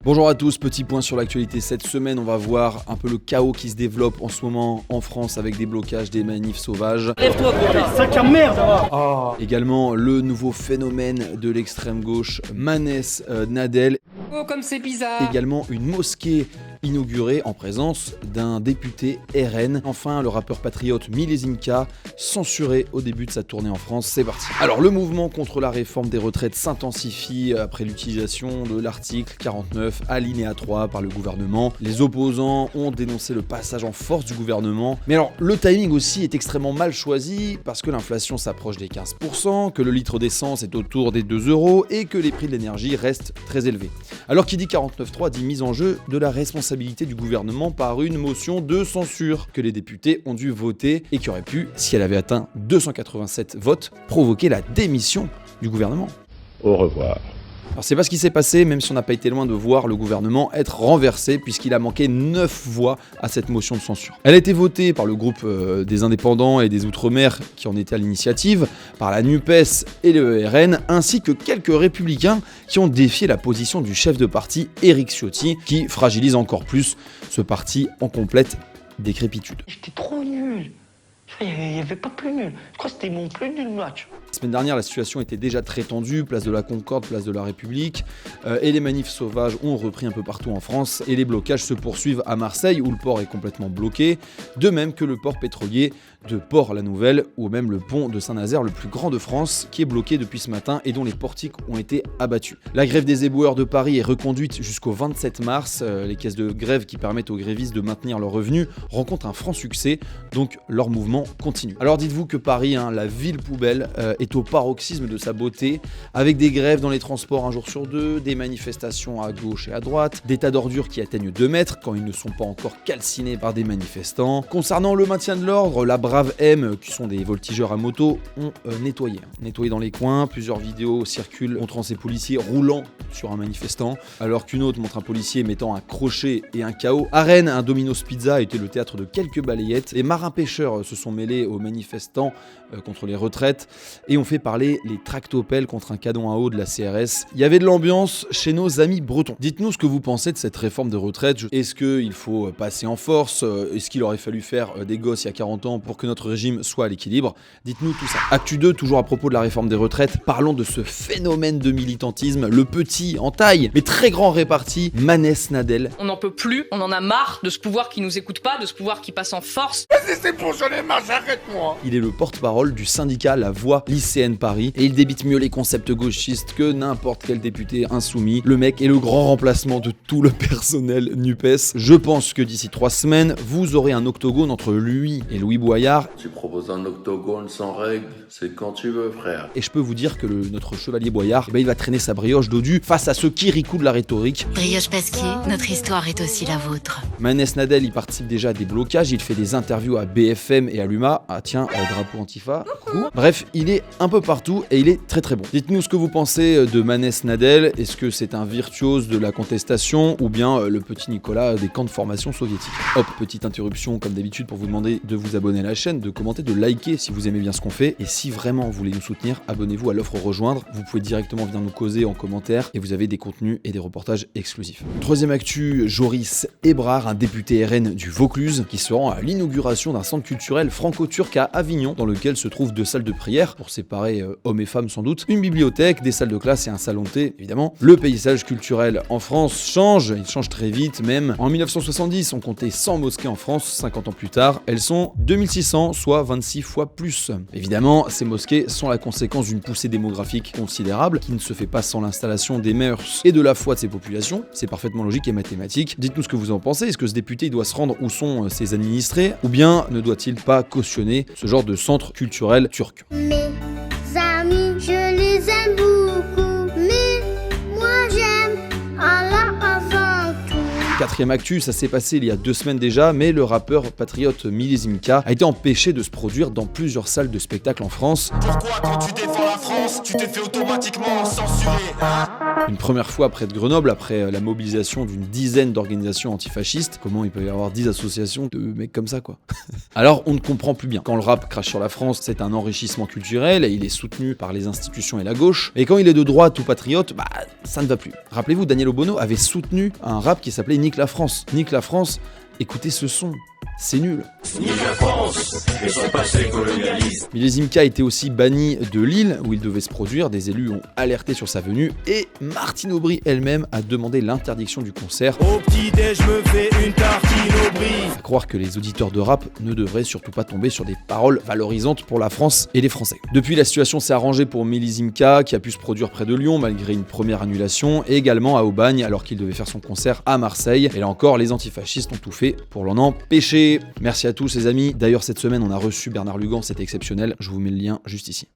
Bonjour à tous, petit point sur l'actualité. Cette semaine, on va voir un peu le chaos qui se développe en ce moment en France avec des blocages, des manifs sauvages. Lève-toi, gros, sac à merde. Également, le nouveau phénomène de l'extrême gauche, Maness Nadel. Oh, comme c'est bizarre. Également, une mosquée inaugurée en présence d'un député RN. Enfin, le rappeur patriote Milesinka, censuré au début de sa tournée en France. C'est parti. Alors, le mouvement contre la réforme des retraites s'intensifie après l'utilisation de l'article 49, alinéa 3 par le gouvernement. Les opposants ont dénoncé le passage en force du gouvernement. Mais alors, le timing aussi est extrêmement mal choisi parce que l'inflation s'approche des 15%, que le litre d'essence est autour des 2 € et que les prix de l'énergie restent très élevés. Alors, qui dit 49.3 dit mise en jeu de la responsabilité du gouvernement par une motion de censure que les députés ont dû voter et qui aurait pu, si elle avait atteint 287 votes, provoquer la démission du gouvernement. Au revoir. Alors c'est pas ce qui s'est passé, même si on n'a pas été loin de voir le gouvernement être renversé puisqu'il a manqué 9 voix à cette motion de censure. Elle a été votée par le groupe des indépendants et des Outre-mer qui en étaient à l'initiative, par la NUPES et le RN, ainsi que quelques républicains qui ont défié la position du chef de parti Éric Ciotti, qui fragilise encore plus ce parti en complète décrépitude. J'étais trop nul. Il n'y avait pas plus nul. Je crois que c'était mon plus nul match. La semaine dernière, la situation était déjà très tendue, place de la Concorde, place de la République, et les manifs sauvages ont repris un peu partout en France, et les blocages se poursuivent à Marseille, où le port est complètement bloqué, de même que le port pétrolier de Port-la-Nouvelle, ou même le pont de Saint-Nazaire, le plus grand de France, qui est bloqué depuis ce matin et dont les portiques ont été abattus. La grève des éboueurs de Paris est reconduite jusqu'au 27 mars, les caisses de grève qui permettent aux grévistes de maintenir leurs revenus rencontrent un franc succès, donc leur mouvement continue. Alors dites-vous que Paris, la ville poubelle, est au paroxysme de sa beauté, avec des grèves dans les transports un jour sur deux, des manifestations à gauche et à droite, des tas d'ordures qui atteignent 2 mètres quand ils ne sont pas encore calcinés par des manifestants. Concernant le maintien de l'ordre, la Brave M, qui sont des voltigeurs à moto, ont nettoyé dans les coins. Plusieurs vidéos circulent montrant ces policiers roulant sur un manifestant, alors qu'une autre montre un policier mettant un crochet et un KO. À Rennes, un Domino's Pizza était le théâtre de quelques balayettes. Les marins-pêcheurs se sont mêlés aux manifestants contre les retraites et ont fait parler les tractopelles contre un canon à eau de la CRS. Il y avait de l'ambiance chez nos amis bretons. Dites-nous ce que vous pensez de cette réforme de retraite. Est-ce qu'il faut passer en force? Est-ce qu'il aurait fallu faire des gosses il y a 40 ans pour que notre régime soit à l'équilibre? Dites-nous tout ça. Actu 2, toujours à propos de la réforme des retraites, parlons de ce phénomène de militantisme, le petit en taille, mais très grand réparti, Maness Nadel. On n'en peut plus, on en a marre de ce pouvoir qui nous écoute pas, de ce pouvoir qui passe en force. C'est pour j'en ai marre, arrête-moi. Il est le porte-parole du syndicat La Voix lycéenne Paris et il débite mieux les concepts gauchistes que n'importe quel député insoumis. Le mec est le grand remplacement de tout le personnel NUPES. Je pense que d'ici 3 semaines, vous aurez un octogone entre lui et Louis Boyard. Tu proposes un octogone sans règles, c'est quand tu veux, frère. Et je peux vous dire que notre chevalier Boyard, il va traîner sa brioche dodu face à ce kirikou de la rhétorique. Brioche Pasquier, notre histoire est aussi la vôtre. Maness Nadel, il participe déjà à des blocages, il fait des interviews à BFM et à l'UMA. Ah tiens, drapeau Antifa. Bref, il est un peu partout et il est très très bon. Dites-nous ce que vous pensez de Maness Nadel. Est-ce que c'est un virtuose de la contestation ou bien le petit Nicolas des camps de formation soviétiques? Hop, petite interruption comme d'habitude pour vous demander de vous abonner à la chaîne, de commenter, de liker si vous aimez bien ce qu'on fait. Et si vraiment vous voulez nous soutenir, abonnez-vous à l'offre rejoindre. Vous pouvez directement venir nous causer en commentaire et vous avez des contenus et des reportages exclusifs. Troisième actu, Joris Ebrard, un député RN du Vaucluse, qui se rend à l'inauguration d'un centre culturel franco-turc à Avignon, dans lequel se trouvent 2 salles de prière, pour séparer hommes et femmes sans doute, une bibliothèque, des salles de classe et un salon de thé, évidemment. Le paysage culturel en France change, il change très vite même. En 1970, on comptait 100 mosquées en France, 50 ans plus tard, elles sont 2600, soit 26 fois plus. Évidemment, ces mosquées sont la conséquence d'une poussée démographique considérable, qui ne se fait pas sans l'installation des mœurs et de la foi de ces populations. C'est parfaitement logique et mathématique. Dites-nous ce que vous en pensez, est-ce que ce député doit se rendre où sont ses administrés, ou bien ne doit-il pas cautionner ce genre de centre culturel turc? Mes amis, je les aime beaucoup, mais moi j'aime Allah avant tout. Quatrième actu, ça s'est passé il y a 2 semaines déjà, mais le rappeur patriote Milizimka a été empêché de se produire dans plusieurs salles de spectacle en France. Pourquoi quand tu défends la France, tu t'es fait automatiquement censurer, hein? Une première fois près de Grenoble, après la mobilisation d'une dizaine d'organisations antifascistes. Comment il peut y avoir 10 associations de mecs comme ça, quoi? Alors, on ne comprend plus bien. Quand le rap crache sur la France, c'est un enrichissement culturel et il est soutenu par les institutions et la gauche. Et quand il est de droite ou patriote, bah, ça ne va plus. Rappelez-vous, Daniel Obono avait soutenu un rap qui s'appelait Nique la France. Nique la France, écoutez ce son. C'est nul. Milizimka a été aussi banni de Lille, où il devait se produire. Des élus ont alerté sur sa venue et Martine Aubry elle-même a demandé l'interdiction du concert. Au petit-déj, je me fais une tartine Aubry. À croire que les auditeurs de rap ne devraient surtout pas tomber sur des paroles valorisantes pour la France et les Français. Depuis, la situation s'est arrangée pour Milizimka, qui a pu se produire près de Lyon malgré une première annulation, et également à Aubagne alors qu'il devait faire son concert à Marseille. Et là encore, les antifascistes ont tout fait pour l'en empêcher. Merci à tous les amis. D'ailleurs, cette semaine, on a reçu Bernard Lugan, c'était exceptionnel. Je vous mets le lien juste ici.